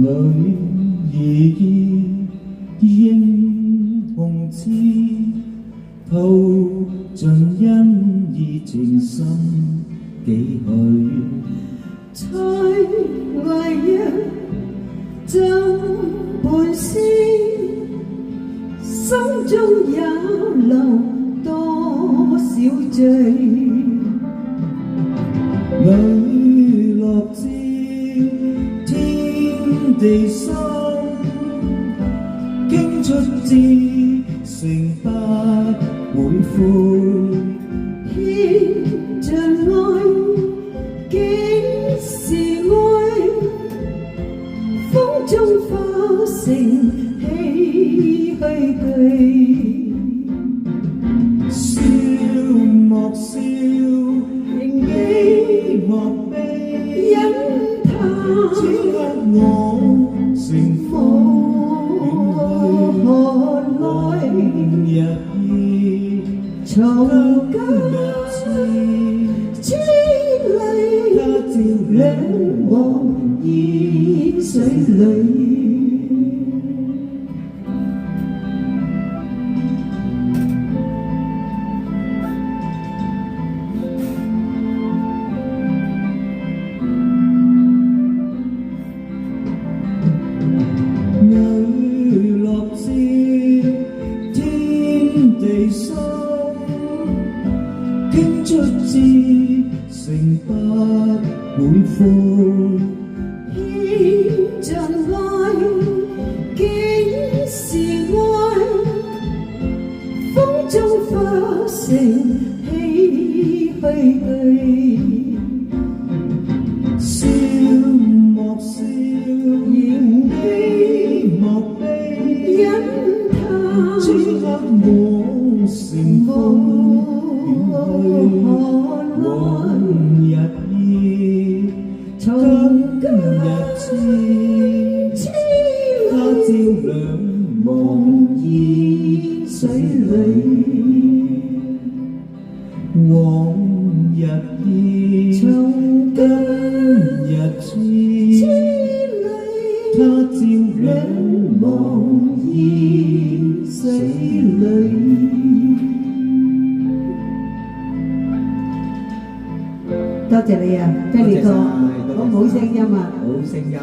女兒應紅枝，抱盡恩義情深幾許？才為一枕半絲，心中也留多少醉。磊落知天地心，經出至誠不會悔。獻盡愛，幾時愛？風中化成唏噓句。笑莫笑，悲莫悲，因他此刻我成風遠去，來日意，從今之淚，他朝兩忘煙水裏。磊落知天地心，經出至誠不會悔。獻盡愛，幾時愛？風中化成唏噓句。笑莫笑，悲莫悲，因他此刻我成風遠去，往日意，從今日知，他朝兩忘煙水裏，往日意，從今日知，他朝兩忘煙水裏。多謝你啊，菲利哥，好唔好聲音啊？好聲音。